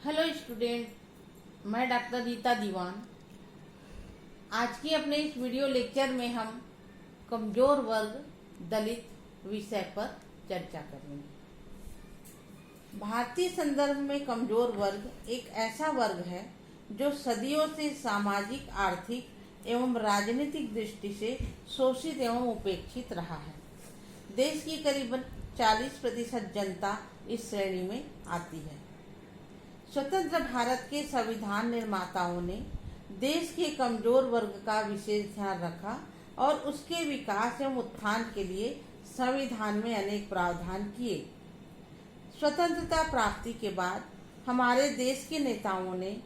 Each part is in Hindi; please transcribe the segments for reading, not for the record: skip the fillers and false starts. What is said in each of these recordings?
हेलो स्टूडेंट, मैं डॉक्टर रीता दीवान। आज की अपने इस वीडियो लेक्चर में हम कमजोर वर्ग दलित विषय पर चर्चा करेंगे। भारतीय संदर्भ में कमजोर वर्ग एक ऐसा वर्ग है जो सदियों से सामाजिक, आर्थिक एवं राजनीतिक दृष्टि से शोषित एवं उपेक्षित रहा है। देश की करीबन 40% जनता इस श्रेणी में आती है। स्वतंत्र भारत के संविधान निर्माताओं ने देश के कमजोर वर्ग का विशेष ध्यान रखा और उसके विकास एवं उत्थान के लिए संविधान में अनेक प्रावधान किए। स्वतंत्रता प्राप्ति के बाद हमारे देश के नेताओं ने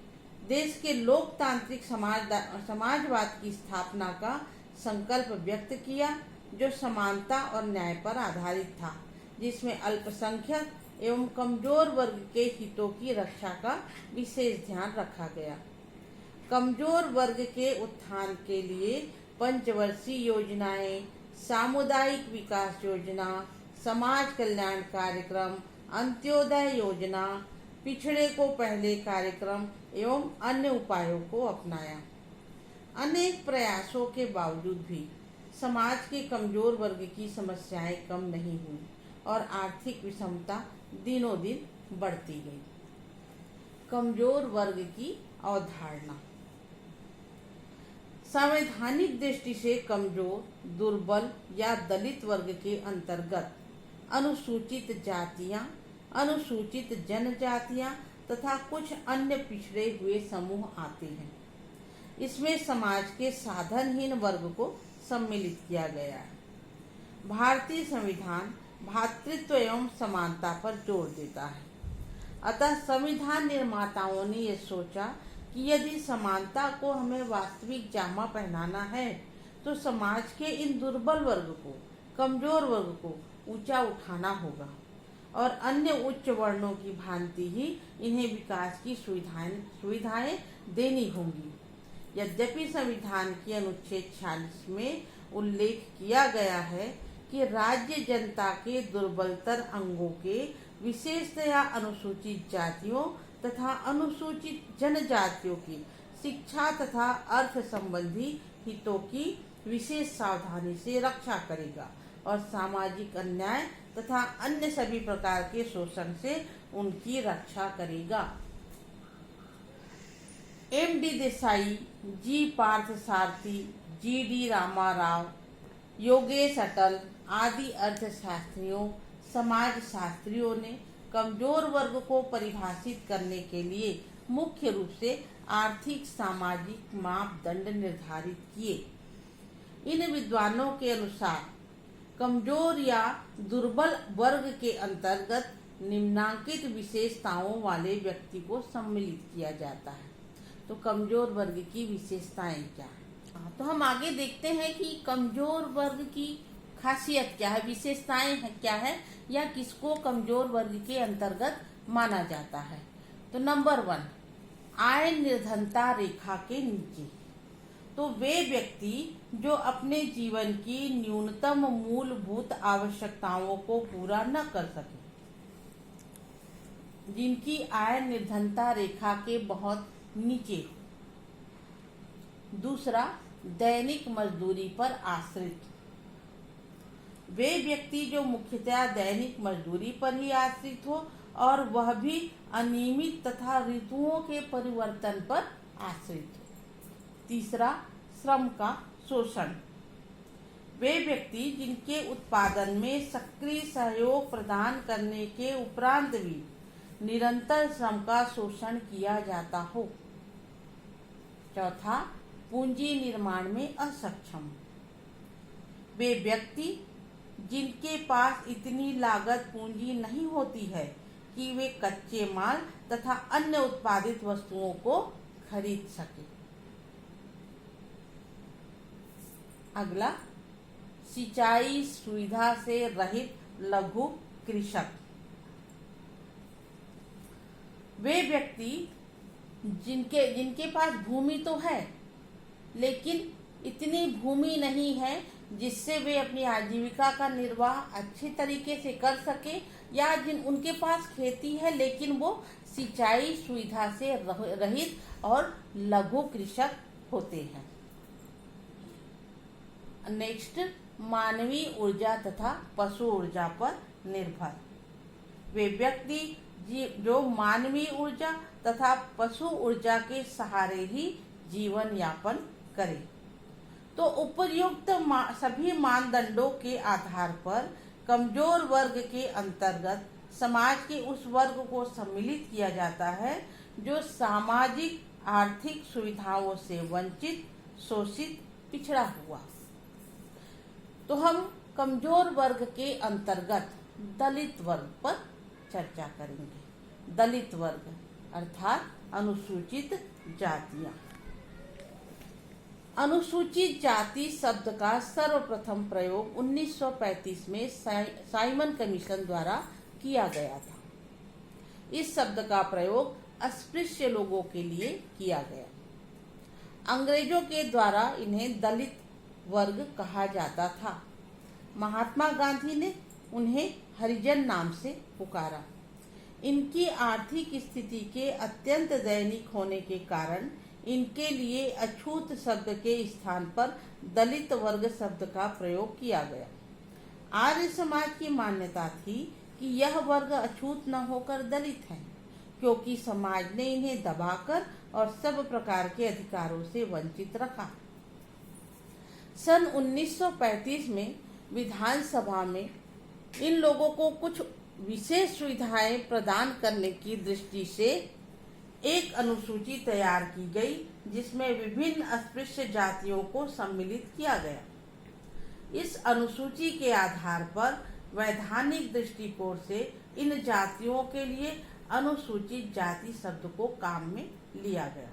देश के लोकतांत्रिक समाजवाद की स्थापना का संकल्प व्यक्त किया, जो समानता और न्याय पर आधारित था, जिसमें अल्पसंख्यक एवं कमजोर वर्ग के हितों की रक्षा का विशेष ध्यान रखा गया। कमजोर वर्ग के उत्थान के लिए पंचवर्षीय योजनाएं, सामुदायिक विकास योजना, समाज कल्याण कार्यक्रम, अंत्योदय योजना, पिछड़े को पहले कार्यक्रम एवं अन्य उपायों को अपनाया। अनेक प्रयासों के बावजूद भी समाज के कमजोर वर्ग की समस्याएं कम नहीं हुई और आर्थिक विषमता दिनों दिन बढ़ती गई। कमजोर वर्ग की अवधारणा। संवैधानिक दृष्टि से कमजोर, दुर्बल या दलित वर्ग के अंतर्गत अनुसूचित जातियां, अनुसूचित जनजातियां तथा कुछ अन्य पिछड़े हुए समूह आते हैं। इसमें समाज के साधनहीन वर्ग को सम्मिलित किया गया है। भारतीय संविधान भ्रातृत्व एवं समानता पर जोर देता है। अतः संविधान निर्माताओं ने यह सोचा कि यदि समानता को हमें वास्तविक जामा पहनाना है तो समाज के इन दुर्बल वर्ग को, कमजोर वर्ग को ऊंचा उठाना होगा और अन्य उच्च वर्णों की भांति ही इन्हें विकास की सुविधाएं देनी होंगी। यद्यपि संविधान की अनुच्छेद 46 में उल्लेख किया गया है कि राज्य जनता के दुर्बलतर अंगों के, विशेषतया अनुसूचित जातियों तथा अनुसूचित जनजातियों की शिक्षा तथा अर्थ संबंधी हितों की विशेष सावधानी से रक्षा करेगा और सामाजिक अन्याय तथा अन्य सभी प्रकार के शोषण से उनकी रक्षा करेगा। एम.डी. देसाई, जी. पार्थसारथी, जी.डी. रामाराव, योगेश अटल आदि अर्थशास्त्रियों, समाजशास्त्रियों ने कमजोर वर्ग को परिभाषित करने के लिए मुख्य रूप से आर्थिक सामाजिक मापदंड निर्धारित किए। इन विद्वानों के अनुसार कमजोर या दुर्बल वर्ग के अंतर्गत निम्नांकित विशेषताओं वाले व्यक्ति को सम्मिलित किया जाता है। तो कमजोर वर्ग की विशेषताएं क्या है? तो हम आगे देखते हैं कि कमजोर वर्ग की खासियत क्या है, विशेषताएं क्या है या किसको कमजोर वर्ग के अंतर्गत माना जाता है। तो नंबर 1, आय निर्धनता रेखा के नीचे। तो वे व्यक्ति जो अपने जीवन की न्यूनतम मूलभूत आवश्यकताओं को पूरा न कर सके, जिनकी आय निर्धनता रेखा के बहुत नीचे। दूसरा, दैनिक मजदूरी पर आश्रित। वे व्यक्ति जो मुख्यतः दैनिक मजदूरी पर ही आश्रित हो और वह भी अनियमित तथा ऋतुओं के परिवर्तन पर आश्रित हो। तीसरा, श्रम का शोषण। वे व्यक्ति जिनके उत्पादन में सक्रिय सहयोग प्रदान करने के उपरांत भी निरंतर श्रम का शोषण किया जाता हो। चौथा, पूंजी निर्माण में असक्षम। वे व्यक्ति जिनके पास इतनी लागत पूंजी नहीं होती है कि वे कच्चे माल तथा अन्य उत्पादित वस्तुओं को खरीद सके। अगला, सिंचाई सुविधा से रहित लघु कृषक। वे व्यक्ति जिनके पास भूमि तो है लेकिन इतनी भूमि नहीं है जिससे वे अपनी आजीविका का निर्वाह अच्छे तरीके से कर सके या जिन उनके पास खेती है लेकिन वो सिंचाई सुविधा से रहित और लघु कृषक होते हैं। नेक्स्ट, मानवीय ऊर्जा तथा पशु ऊर्जा पर निर्भर। वे व्यक्ति जो मानवीय ऊर्जा तथा पशु ऊर्जा के सहारे ही जीवन यापन करें। तो उपर्युक्त सभी मानदंडों के आधार पर कमजोर वर्ग के अंतर्गत समाज के उस वर्ग को सम्मिलित किया जाता है जो सामाजिक आर्थिक सुविधाओं से वंचित, शोषित, पिछड़ा हुआ। तो हम कमजोर वर्ग के अंतर्गत दलित वर्ग पर चर्चा करेंगे। दलित वर्ग अर्थात अनुसूचित जातियां। अनुसूचित जाति शब्द का सर्वप्रथम प्रयोग 1935 में साइमन कमीशन द्वारा किया गया था। इस शब्द का प्रयोग अस्पृश्य लोगों के लिए किया गया। अंग्रेजों के द्वारा इन्हें दलित वर्ग कहा जाता था। महात्मा गांधी ने उन्हें हरिजन नाम से पुकारा। इनकी आर्थिक स्थिति के अत्यंत दैनिक होने के कारण इनके लिए अछूत शब्द के स्थान पर दलित वर्ग शब्द का प्रयोग किया गया। आर्य समाज की मान्यता थी कि यह वर्ग अछूत न होकर दलित है, क्योंकि समाज ने इन्हें दबाकर और सब प्रकार के अधिकारों से वंचित रखा। सन 1935 में विधानसभा में इन लोगों को कुछ विशेष सुविधाएं प्रदान करने की दृष्टि से एक अनुसूची तैयार की गई, जिसमें विभिन्न अस्पृश्य जातियों को सम्मिलित किया गया। इस अनुसूची के आधार पर वैधानिक दृष्टिकोण से इन जातियों के लिए अनुसूचित जाति शब्द को काम में लिया गया।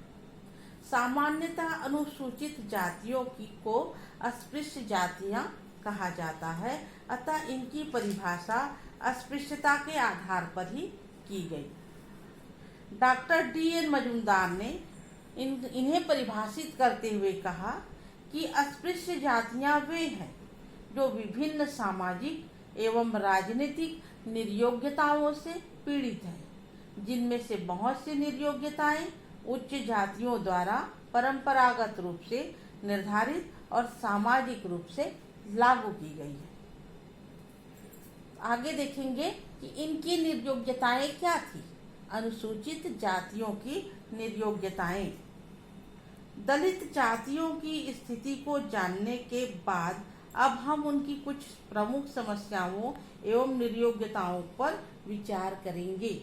सामान्यतः अनुसूचित जातियों को अस्पृश्य जातियां कहा जाता है, अतः इनकी परिभाषा अस्पृश्यता के आधार पर ही की गई। Doctor D.N. मजूमदार ने इन्हें परिभाषित करते हुए कहा कि अस्पृश्य जातियां वे हैं जो विभिन्न सामाजिक एवं राजनीतिक निर्योग्यताओं से पीड़ित हैं, जिनमें से बहुत सी निर्योग्यताएं उच्च जातियों द्वारा परंपरागत रूप से निर्धारित और सामाजिक रूप से लागू की गई है। आगे देखेंगे कि इनकी निर्योग्यताएं क्या थी। अनुसूचित जातियों की निर्योग्यताएं। दलित जातियों की स्थिति को जानने के बाद अब हम उनकी कुछ प्रमुख समस्याओं एवं निर्योग्यताओं पर विचार करेंगे।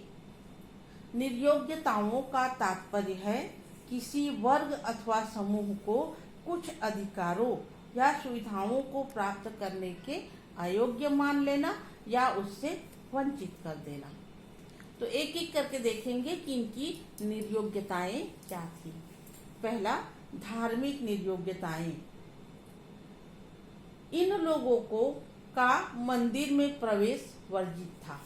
निर्योग्यताओं का तात्पर्य है किसी वर्ग अथवा समूह को कुछ अधिकारों या सुविधाओं को प्राप्त करने के अयोग्य मान लेना या उससे वंचित कर देना। तो एक एक करके देखेंगे कि इनकी निर्योग्यताएं क्या थी। पहला, धार्मिक निर्योग्यताएं। इन लोगों का मंदिर में प्रवेश वर्जित था।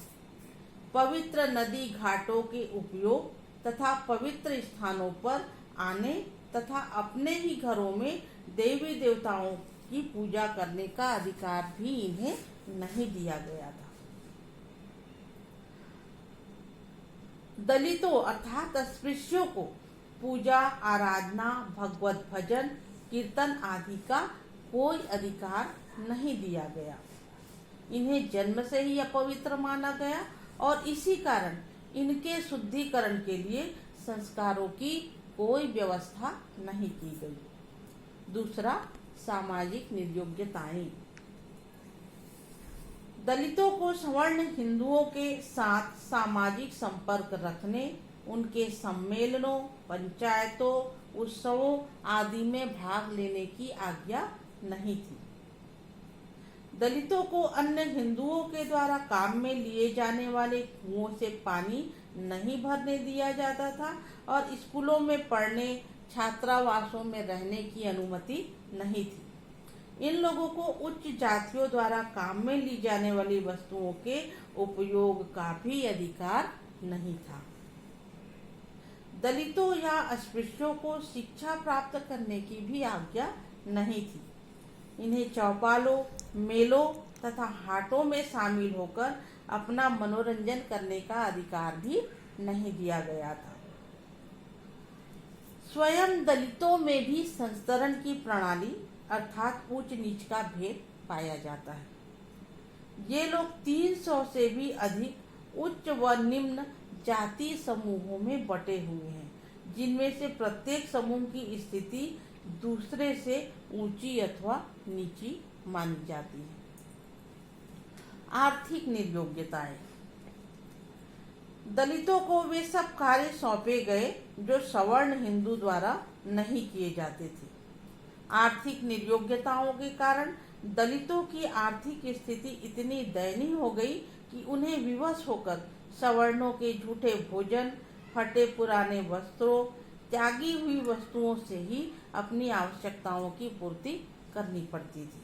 पवित्र नदी घाटों के उपयोग तथा पवित्र स्थानों पर आने तथा अपने ही घरों में देवी देवताओं की पूजा करने का अधिकार भी इन्हें नहीं दिया गया था। दलितों अर्थात अस्पृश्यों को पूजा, आराधना, भगवत भजन, कीर्तन आदि का कोई अधिकार नहीं दिया गया। इन्हें जन्म से ही अपवित्र माना गया और इसी कारण इनके शुद्धिकरण के लिए संस्कारों की कोई व्यवस्था नहीं की गई। दूसरा, सामाजिक निर्योग्यताएं। दलितों को सवर्ण हिंदुओं के साथ सामाजिक संपर्क रखने, उनके सम्मेलनों, पंचायतों, उत्सवों आदि में भाग लेने की आज्ञा नहीं थी। दलितों को अन्य हिंदुओं के द्वारा काम में लिए जाने वाले कुओं से पानी नहीं भरने दिया जाता था और स्कूलों में पढ़ने, छात्रावासों में रहने की अनुमति नहीं थी। इन लोगों को उच्च जातियों द्वारा काम में ली जाने वाली वस्तुओं के उपयोग का भी अधिकार नहीं था। दलितों या अस्पृश्यों को शिक्षा प्राप्त करने की भी आज्ञा नहीं थी। इन्हें चौपालों, मेलों तथा हाटों में शामिल होकर अपना मनोरंजन करने का अधिकार भी नहीं दिया गया था। स्वयं दलितों में भी संस्तरण की प्रणाली अर्थात ऊंच नीच का भेद पाया जाता है। ये लोग 300 से भी अधिक उच्च व निम्न जाति समूहों में बटे हुए हैं, जिनमें से प्रत्येक समूह की स्थिति दूसरे से ऊंची अथवा नीची मानी जाती है। आर्थिक निर्योग्यताएं। दलितों को वे सब कार्य सौंपे गए जो सवर्ण हिंदू द्वारा नहीं किए जाते थे। आर्थिक निर्योग्यताओं के कारण दलितों की आर्थिक स्थिति इतनी दयनीय हो गई कि उन्हें विवश होकर सवर्णों के झूठे भोजन, फटे पुराने वस्त्रों, त्यागी हुई वस्तुओं से ही अपनी आवश्यकताओं की पूर्ति करनी पड़ती थी।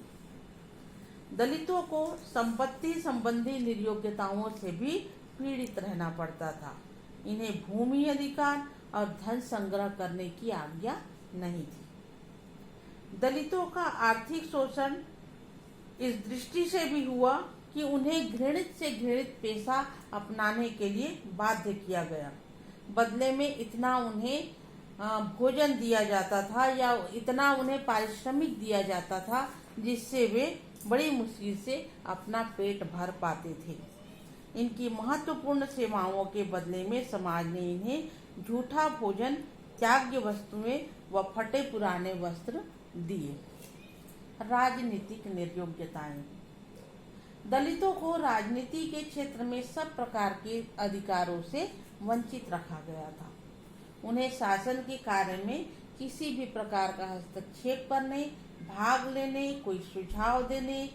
दलितों को संपत्ति संबंधी निर्योग्यताओं से भी पीड़ित रहना पड़ता था। इन्हें भूमि अधिकार और धन संग्रह करने की आज्ञा नहीं थी। दलितों का आर्थिक शोषण इस दृष्टि से भी हुआ कि उन्हें घृणित से घृणित पेशा अपनाने के लिए बाध्य किया गया। बदले में इतना उन्हें भोजन दिया जाता था या इतना उन्हें पारिश्रमिक दिया जाता था जिससे वे बड़ी मुश्किल से अपना पेट भर पाते थे। इनकी महत्वपूर्ण सेवाओं के बदले में समाज ने इन्हें झूठा भोजन, त्याज्य वस्तुएं व फटे पुराने वस्त्र दिए। राजनीतिक निर्योग्यताएं। दलितों को राजनीति के क्षेत्र में सब प्रकार के अधिकारों से वंचित रखा गया था। उन्हें शासन के कार्य में किसी भी प्रकार का हस्तक्षेप करने, भाग लेने, कोई सुझाव देने,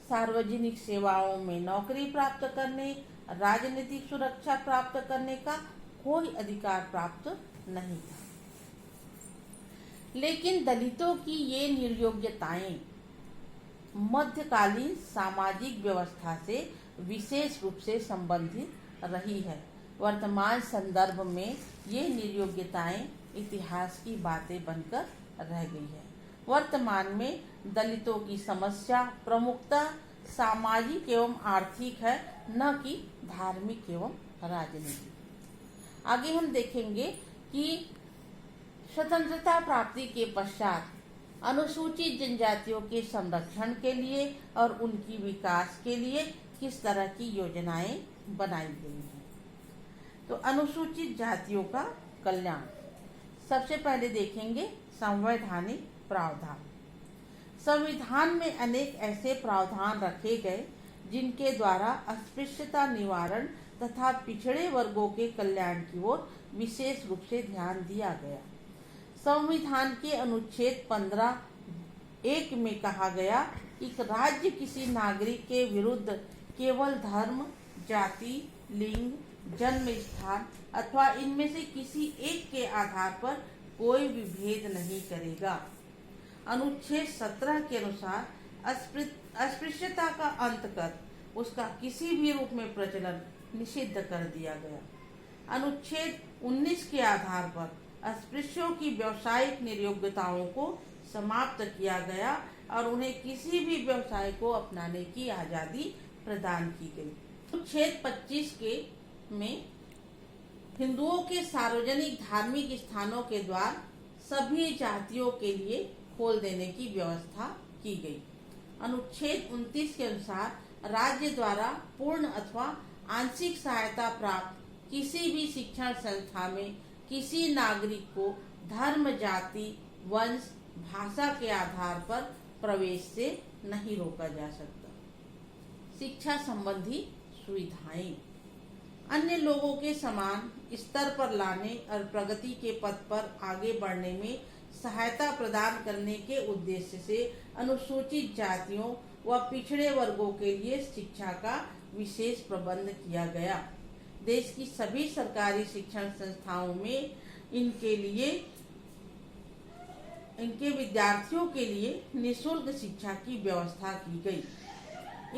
सार्वजनिक सेवाओं में नौकरी प्राप्त करने, राजनीतिक सुरक्षा प्राप्त करने का कोई अधिकार प्राप्त नहीं था। लेकिन दलितों की ये निर्योग्यताएं मध्यकालीन सामाजिक व्यवस्था से विशेष रूप से संबंधित रही है। वर्तमान संदर्भ में ये निर्योग्यताएं इतिहास की बातें बनकर रह गई है। वर्तमान में दलितों की समस्या प्रमुखतः सामाजिक एवं आर्थिक है, न कि धार्मिक एवं राजनीतिक। आगे हम देखेंगे कि स्वतंत्रता प्राप्ति के पश्चात अनुसूचित जनजातियों के संरक्षण के लिए और उनकी विकास के लिए किस तरह की योजनाएं बनाई गई हैं। तो अनुसूचित जातियों का कल्याण। सबसे पहले देखेंगे संवैधानिक प्रावधान। संविधान में अनेक ऐसे प्रावधान रखे गए जिनके द्वारा अस्पृश्यता निवारण तथा पिछड़े वर्गों के कल्याण की ओर विशेष रूप से ध्यान दिया गया। संविधान के अनुच्छेद 15(1) में कहा गया कि राज्य किसी नागरिक के विरुद्ध केवल धर्म, जाति, लिंग, जन्म स्थान अथवा इनमें से किसी एक के आधार पर कोई भी भेद नहीं करेगा। अनुच्छेद 17 के अनुसार अस्पृश्यता का अंत कर उसका किसी भी रूप में प्रचलन निषिद्ध कर दिया गया। अनुच्छेद 19 के आधार पर अस्पृश्यों की व्यावसायिक निर्योग्यताओं को समाप्त किया गया और उन्हें किसी भी व्यवसाय को अपनाने की आजादी प्रदान की गई। अनुच्छेद 25 में हिंदुओं के सार्वजनिक धार्मिक स्थानों के द्वार सभी जातियों के लिए खोल देने की व्यवस्था की गई। अनुच्छेद 29 के अनुसार राज्य द्वारा पूर्ण अथवा आंशिक सहायता प्राप्त किसी भी शिक्षण संस्था में किसी नागरिक को धर्म, जाति, वंश, भाषा के आधार पर प्रवेश से नहीं रोका जा सकता। शिक्षा संबंधी सुविधाएं अन्य लोगों के समान स्तर पर लाने और प्रगति के पथ पर आगे बढ़ने में सहायता प्रदान करने के उद्देश्य से अनुसूचित जातियों व पिछड़े वर्गों के लिए शिक्षा का विशेष प्रबंध किया गया। देश की सभी सरकारी शिक्षण संस्थाओं में इनके विद्यार्थियों के लिए निःशुल्क शिक्षा की व्यवस्था की गई।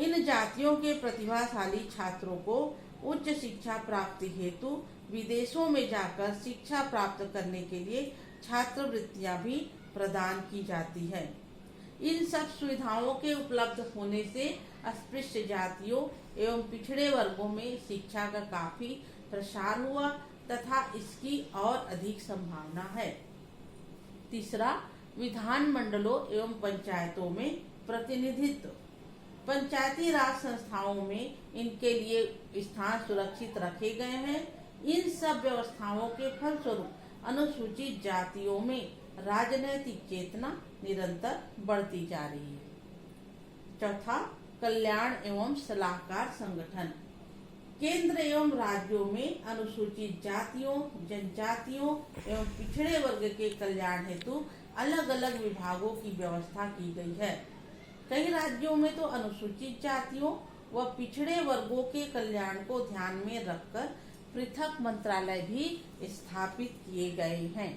इन जातियों के प्रतिभाशाली छात्रों को उच्च शिक्षा प्राप्ति हेतु विदेशों में जाकर शिक्षा प्राप्त करने के लिए छात्रवृत्तियां भी प्रदान की जाती है। इन सब सुविधाओं के उपलब्ध होने से अस्पृश्य जातियों एवं पिछड़े वर्गों में शिक्षा का काफी प्रसार हुआ तथा इसकी और अधिक संभावना है। तीसरा, विधान मंडलों एवं पंचायतों में प्रतिनिधित्व। पंचायती राज संस्थाओं में इनके लिए स्थान सुरक्षित रखे गए हैं। इन सब व्यवस्थाओं के फलस्वरूप अनुसूचित जातियों में राजनैतिक चेतना निरंतर बढ़ती जा रही है। चौथा, कल्याण एवं सलाहकार संगठन। केंद्र एवं राज्यों में अनुसूचित जातियों, जनजातियों एवं पिछड़े वर्ग के कल्याण हेतु अलग अलग विभागों की व्यवस्था की गई है। कई राज्यों में तो अनुसूचित जातियों व पिछड़े वर्गों के कल्याण को ध्यान में रखकर पृथक मंत्रालय भी स्थापित किए गए हैं।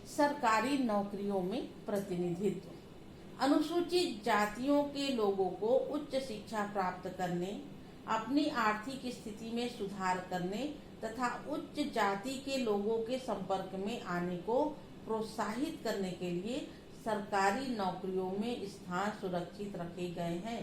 सरकारी नौकरियों में प्रतिनिधित्व। अनुसूचित जातियों के लोगों को उच्च शिक्षा प्राप्त करने, अपनी आर्थिक स्थिति में सुधार करने तथा उच्च जाति के लोगों के संपर्क में आने को प्रोत्साहित करने के लिए सरकारी नौकरियों में स्थान सुरक्षित रखे गए हैं।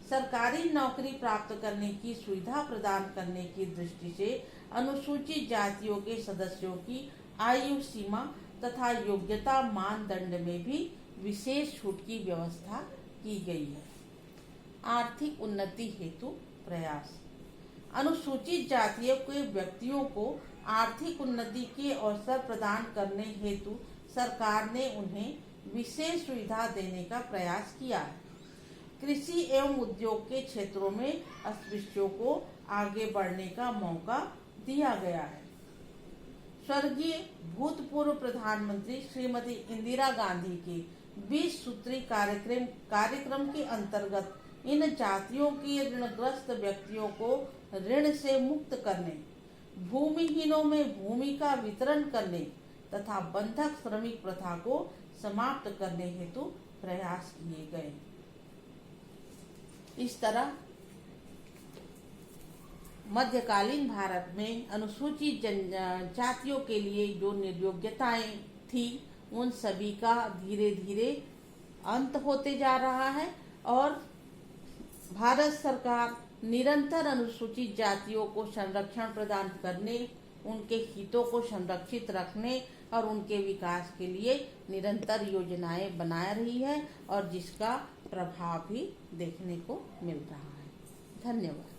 सरकारी नौकरी प्राप्त करने की सुविधा प्रदान करने की दृष्टि से अनुसूचित जातियों के सदस्यों की आयु सीमा तथा योग्यता मानदंड में भी विशेष छूट की व्यवस्था की गई है। आर्थिक उन्नति हेतु प्रयास। अनुसूचित जातियों के व्यक्तियों को आर्थिक उन्नति के अवसर प्रदान करने हेतु सरकार ने उन्हें विशेष सुविधा देने का प्रयास किया है। कृषि एवं उद्योग के क्षेत्रों में अस्पृश्यों को आगे बढ़ने का मौका दिया गया है। स्वर्गीय भूतपूर्व प्रधानमंत्री श्रीमती इंदिरा गांधी के 20 सूत्री कार्यक्रम के अंतर्गत इन जातियों के ऋणग्रस्त व्यक्तियों को ऋण से मुक्त करने, भूमिहीनों में भूमि का वितरण करने तथा बंधक श्रमिक प्रथा को समाप्त करने हेतु प्रयास किए गए। इस तरह मध्यकालीन भारत में अनुसूचित जनजातियों के लिए जो योग्यताएं थी उन सभी का धीरे धीरे अंत होते जा रहा है और भारत सरकार निरंतर अनुसूचित जातियों को संरक्षण प्रदान करने, उनके हितों को संरक्षित रखने और उनके विकास के लिए निरंतर योजनाएं बना रही है और जिसका प्रभाव भी देखने को मिल रहा है। धन्यवाद।